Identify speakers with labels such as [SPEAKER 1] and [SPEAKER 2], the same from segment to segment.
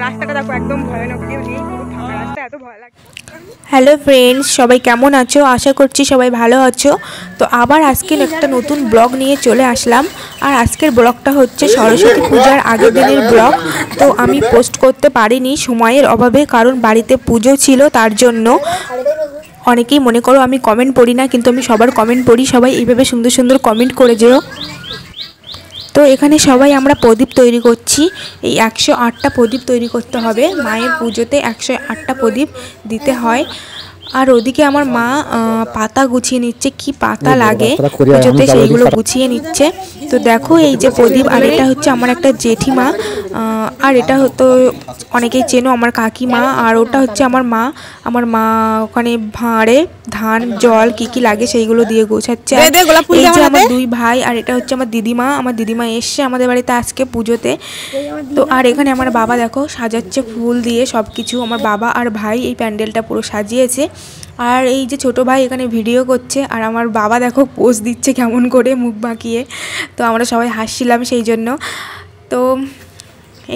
[SPEAKER 1] রাস্তাটা দেখো একদম ভয়ানক, কেউ নেই, পুরো ফাঁকা রাস্তা, এত ভয় লাগে।
[SPEAKER 2] হ্যালো ফ্রেন্ডস, সবাই কেমন আছো? আশা করছি সবাই ভালো আছো। তো আবার আজকে একটা নতুন ব্লগ নিয়ে চলে আসলাম। আর আজকের ব্লগটা হচ্ছে সরস্বতী পূজার আগের দিনের ব্লগ। তো আমি পোস্ট করতে পারিনি সময়ের অভাবে, কারণ বাড়িতে পুজো ছিল, তার জন্য। অনেকেই মনে করো আমি কমেন্ট পড়ি না, কিন্তু আমি সবার কমেন্ট পড়ি। সবাই এইভাবে সুন্দর সুন্দর কমেন্ট করে যেও। তো এখানে সবাই আমরা প্রদীপ তৈরি করছি। এই 108টা প্রদীপ তৈরি করতে হবে। মায়ের পুজোতে 108টা প্রদীপ দিতে হয়। আর ওদিকে আমার মা পাতা গুছিয়ে নিচ্ছে, কি পাতা লাগে পুজোতে সেইগুলো গুছিয়ে নিচ্ছে। তো দেখো এই যে প্রদীপ, আর এটা হচ্ছে আমার একটা জেঠিমা, আর এটা হতো অনেকেই চেনো আমার কাকিমা। আর ওটা হচ্ছে আমার মা ওখানে ভাঁড়ে ধান জল কি লাগে সেইগুলো দিয়ে গোছাচ্ছে। এই যে আমার দুই ভাই, আর এটা হচ্ছে আমার দিদিমা এসছে আমাদের বাড়িতে আজকে পুজোতে। তো আর এখানে আমার বাবা দেখো সাজাচ্ছে ফুল দিয়ে সব কিছু। আমার বাবা আর ভাই এই প্যান্ডেলটা পুরো সাজিয়েছে। আর এই যে ছোট ভাই এখানে ভিডিও করছে, আর আমার বাবা দেখো পোজ দিচ্ছে কেমন করে মুখ বাঁকিয়ে। তো আমরা সবাই হাসছিলাম সেই জন্য। তো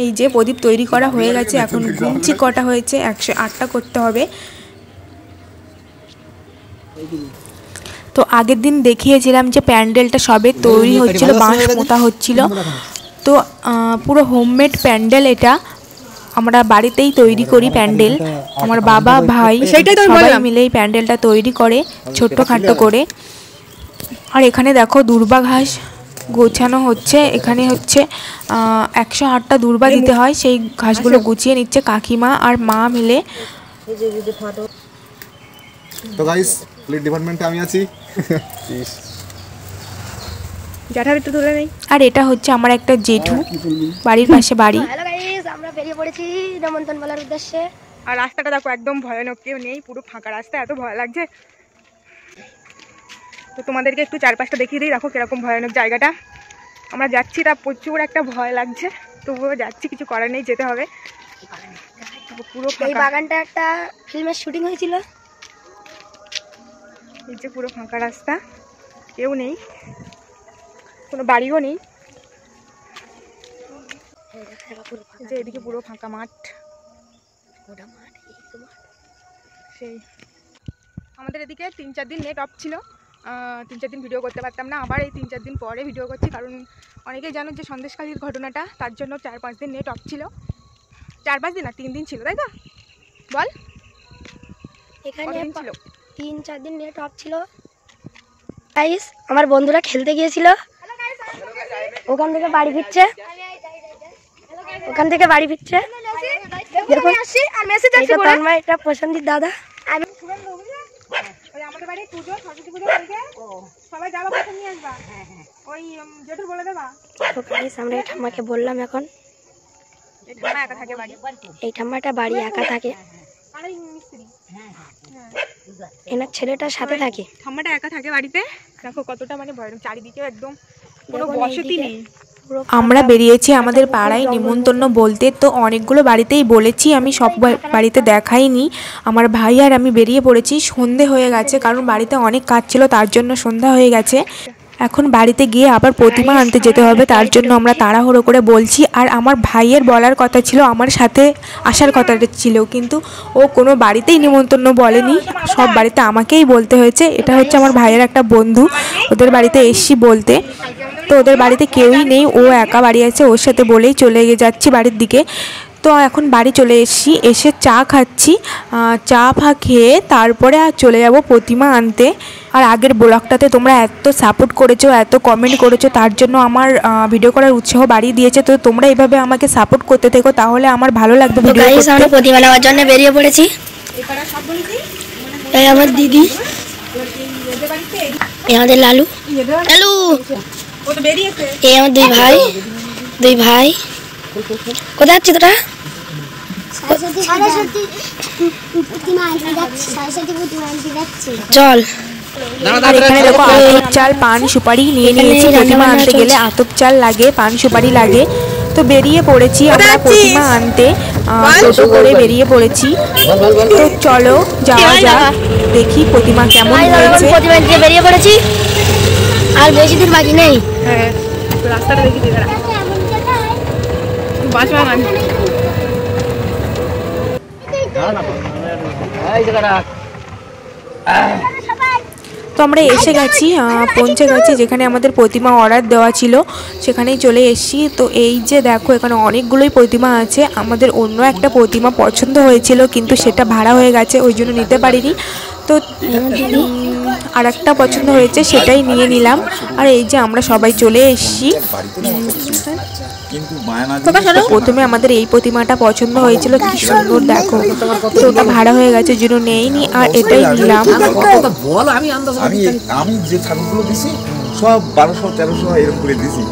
[SPEAKER 2] এই যে প্রদীপ তৈরি করা হয়ে গেছে, এখন গুনছি কটা হয়েছে, 108টা করতে হবে। তো আগের দিন দেখিয়েছিলাম যে প্যান্ডেলটা সবে তৈরি হচ্ছিল, বাঁশ পোঁতা হচ্ছিল। তো পুরো হোমমেড প্যান্ডেল এটা, আমরা বাড়িতেই তৈরি করি প্যান্ডেল। আমার বাবা ভাই সবাই মিলে এই প্যান্ডেলটা তৈরি করে ছোট্টখাটো করে। আর এখানে দেখো দূর্বা ঘাস গোছানো হচ্ছে। এখানে হচ্ছে 108টা দূর্বা দিতে হয়, সেই ঘাসগুলো গুছিয়ে নিচ্ছে কাকিমা আর মা মিলে।
[SPEAKER 3] তো গাইস প্লেট ডিপার্টমেন্টে আমি আছি।
[SPEAKER 2] আর এটা হচ্ছে আমার একটা জেঠু, বাড়ির পাশে বাড়ি।
[SPEAKER 4] হ্যালো গাইস, আমরা বেরিয়ে পড়েছি নেমন্তন বলার উদ্দেশ্যে।
[SPEAKER 1] আর রাস্তাটা দেখো একদম ভয়ানক, কেউ নেই, পুরো ফাঁকা রাস্তা, এত ভয় লাগছে। তো তোমাদেরকে একটু চারপাশটা দেখিয়ে দিই, দেখো কিরকম ভয়ানক জায়গাটা। আমরা যাচ্ছি, তা প্রচুর একটা ভয় লাগছে, তবুও যাচ্ছি, কিছু করার নেই, যেতে হবে। পুরো
[SPEAKER 4] এই বাগানটা একটা ফিল্মের শুটিং হয়েছিল।
[SPEAKER 1] এই যে পুরো ফাঁকা রাস্তা, কেউ নেই, কোনো বাড়িও নেই। যে এদিকে পুরো ফাঁকা মাঠ, সেই আমাদের এদিকে 3-4 দিন নেট অফ ছিল, 3-4 দিন ভিডিও করতে পারতাম না। আবার এই 3-4 দিন পরে ভিডিও করছি, কারণ অনেকেই জানো যে সন্দেশখালীর ঘটনাটা, তার জন্য 4-5 দিন নেট অফ ছিল। 4-5 দিন না, 3 দিন ছিল, তাই তো বল?
[SPEAKER 4] এখানে 3-4 দিন নেট অফ ছিল। গাইস আমার বন্ধুরা খেলতে গিয়েছিল, ওখান থেকে বাড়ি ফিরছে। দেখুন এটা প্রশান্তির দাদা।
[SPEAKER 1] আমাদের বাড়ি পুজো, সরস্বতী পুজো সবাই যাবা, কখন নিয়ে আসবা? ওই জেঠু বলে দেবা।
[SPEAKER 4] তো গাইস আমরা এই ঠাম্মাকে বললাম, এখন
[SPEAKER 1] এই ঠাম্মা একা থাকে বাড়ি,
[SPEAKER 4] এই ঠাম্মাটা বাড়ি একা থাকে, এনার ছেলেটার সাথে থাকে।
[SPEAKER 1] ঠাম্মাটা একা থাকে বাড়িতে। দেখো কতটা মানে ভয়ানক, চারিদিকে একদম কোনো বসতি নেই।
[SPEAKER 2] আমরা বেরিয়েছি আমাদের পাড়ায় নিমন্ত্রণ বলতে। তো অনেকগুলো বাড়িতেই বলেছি, আমি সব বাড়িতে দেখাইনি। আমার ভাই আর আমি বেরিয়ে পড়েছি, সন্ধে হয়ে গেছে, কারণ বাড়িতে অনেক কাজ ছিল, তার জন্য সন্ধ্যা হয়ে গেছে। এখন বাড়িতে গিয়ে আবার প্রতিমা আনতে যেতে হবে, তার জন্য আমরা তাড়াহুড়ো করে বলছি। আর আমার ভাইয়ের বলার কথা ছিল, আমার সাথে আসার কথাটা ছিল, কিন্তু ও কোনো বাড়িতেই নিমন্ত্রণ বলেনি, সব বাড়িতে আমাকেই বলতে হয়েছে। এটা হচ্ছে আমার ভাইয়ের একটা বন্ধু, ওদের বাড়িতে এসছি বলতে। তো ওদের বাড়িতে কেউই নেই, ও একা বাড়ি আছে, ওর সাথে বলেই চলে যাচ্ছি বাড়ির দিকে। তো এখন বাড়ি চলে এসেছি, এসে চা খাচ্ছি, চা খেয়ে তারপরে আর চলে যাব প্রতিমা আনতে। আর আগের ব্লগটাতে তোমরা এত সাপোর্ট করেছো, এত কমেন্ট করেছো, তার জন্য আমার ভিডিও করার উৎসাহ বাড়িয়ে দিয়েছে। তো তোমরা এইভাবে আমাকে সাপোর্ট করতে থেকো, তাহলে আমার ভালো লাগবে ভিডিও করতে।
[SPEAKER 4] আমরা প্রতিমা নেওয়ার জন্য বেরিয়ে পড়েছি। এই আমার দিদি, এই আমাদের লালু, এই আমার দুই ভাই। কোথায় যাচ্ছি তোরা? চল।
[SPEAKER 2] আর এখানে দেখো আতপ চাল পান সুপারি নিয়ে নিয়েছি। প্রতিমা আনতে গেলে আতপ চাল লাগে, পান সুপারি লাগে। তো বেরিয়ে পড়েছি আমরা প্রতিমা আনতে, টোটো করে বেরিয়ে পড়েছি। তো চলো যাওয়া যাক, দেখি প্রতিমা কেমন হয়েছে।
[SPEAKER 4] প্রতিমা আনতে বেরিয়ে পড়েছি, আর বেশি দিন বাকি নেই।
[SPEAKER 1] হ্যাঁ, রাস্তাটা দেখি, বাঁশ বাগান
[SPEAKER 2] তো আমরা এসে গেছি, পৌঁছে গেছি যেখানে আমাদের প্রতিমা অর্ডার দেওয়া ছিল, সেখানেই চলে এসেছি। তো এই যে দেখো এখানে অনেকগুলোই প্রতিমা আছে। আমাদের অন্য একটা প্রতিমা পছন্দ হয়েছিল কিন্তু সেটা ভাড়া হয়ে গেছে, ওই জন্য নিতে পারিনি। তো আর একটা পছন্দ হয়েছে, সেটাই নিয়ে নিলাম। আর এই যে আমরা সবাই চলে এসেছি। প্রথমে আমাদের এই প্রতিমাটা পছন্দ হয়েছিল, কি সুন্দর দেখো। তো ওটা ভাড়া হয়ে গেছে, ওই জন্য নেইনি, আর এটাই নিলাম।
[SPEAKER 3] আমি যে ঠাকুরগুলো দিছি সব 1200-1300 এরকম করে দিছি,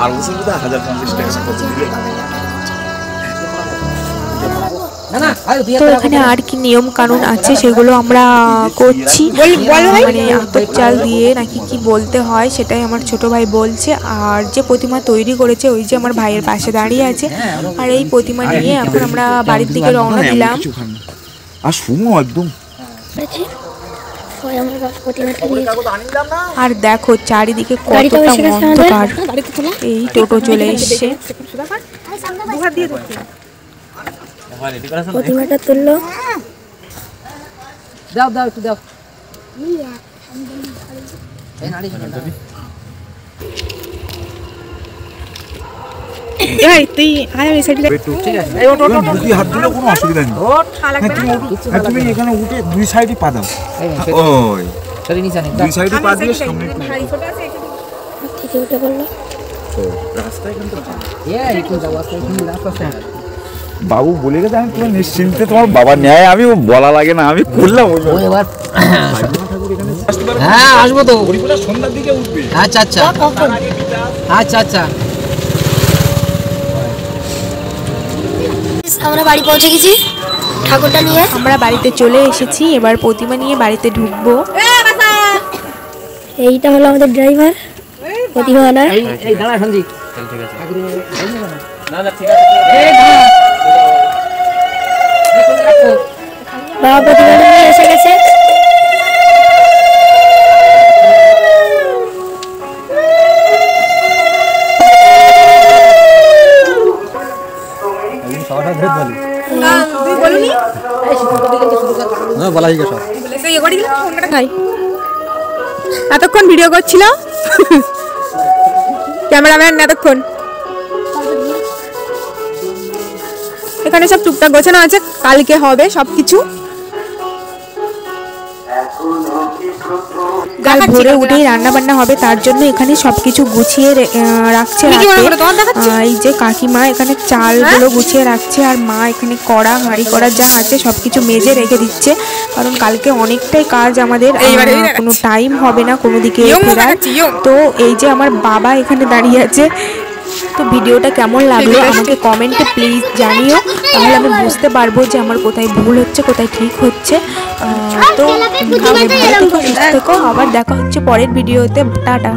[SPEAKER 3] আর বছর 1050 টাকা খরচ দিলে।
[SPEAKER 2] তো এখানে আর কি নিয়ম কানুন আছে সেগুলো আমরা করছি, মানে আতপ চাল দিয়ে নাকি কি বলতে হয় সেটাই আমার ছোট ভাই বলছে। আর যে প্রতিমা তৈরি করেছে ওই যে আমার ভাইয়ের পাশে দাঁড়িয়ে আছে। আর এই প্রতিমা নিয়ে এখন আমরা বাড়ির দিকে রওনা দিলাম।
[SPEAKER 3] আর শুনো একদম,
[SPEAKER 2] আর দেখো চারিদিকে কতটা অন্ধকার। এই টোটো চলে এসছে।
[SPEAKER 4] প্রতিমাটা তুললো,
[SPEAKER 5] দাও দাও একটু দাও।
[SPEAKER 1] তুই আয় এই সাইডে।
[SPEAKER 5] ঠিক আছে,
[SPEAKER 3] দুই হাত দিলে কোনো অসুবিধা নেই। তুমি এখানে উঠে দুই সাইডে পা দাও। ওই
[SPEAKER 5] চলে নিচে নে,
[SPEAKER 3] দুই সাইডে পা দিয়ে সামনে
[SPEAKER 4] থেকে উঠে পড়লো।
[SPEAKER 5] একটু যাও, আস্তে আস্তে।
[SPEAKER 3] বাবু বলে গেছে আমি পুরো নিশ্চিন্তে, তোমার বাবা ন্যায়, আমি বলা লাগে না, আমি করলাম।
[SPEAKER 5] ও এবার হ্যাঁ আসবো তো।
[SPEAKER 3] সন্ধ্যার দিকে উঠবে।
[SPEAKER 5] আচ্ছা আচ্ছা আচ্ছা আচ্ছা।
[SPEAKER 4] আমরা বাড়ি পৌঁছে গেছি ঠাকুরটা নিয়ে।
[SPEAKER 2] আমরা বাড়িতে চলে এসেছি, এবার প্রতিমা নিয়ে বাড়িতে ঢুকবো।
[SPEAKER 4] এইটা হলো আমাদের ড্রাইভার প্রতিমা আনার।
[SPEAKER 5] এই দাঁড়া সঞ্জিত, ঠিক আছে না না ঠিক আছে।
[SPEAKER 4] বাবা প্রতিমা নিয়ে এসে গেছে।
[SPEAKER 1] এতক্ষণ ভিডিও করছিল ক্যামেরাম্যান, এতক্ষণ এখানে সব টুকটাক গোছানো আছে, কালকে হবে সবকিছু।
[SPEAKER 2] কাল ভোরে উঠেই রান্না বান্না হবে, তার জন্য এখানে সবকিছু গুছিয়ে রাখছে। এই যে কাকিমা এখানে চালগুলো গুছিয়ে রাখছে, আর মা এখানে কড়া হাঁড়ি কড়া যা আছে সবকিছু মেজে রেখে দিচ্ছে, কারণ কালকে অনেকটাই কাজ আমাদের, কোনো টাইম হবে না কোনো দিকে ফেরার। তো এই যে আমার বাবা এখানে দাঁড়িয়ে আছে। তো ভিডিওটা কেমন লাগলো আমাকে কমেন্টে প্লিজ জানিও, তাহলে আমি বুঝতে পারবো যে আমার কোথায় ভুল হচ্ছে কোথায় ঠিক হচ্ছে। তো ভালো থেকো, সুস্থ থেকো, আবার দেখা হচ্ছে পরের ভিডিওতে। টাটা।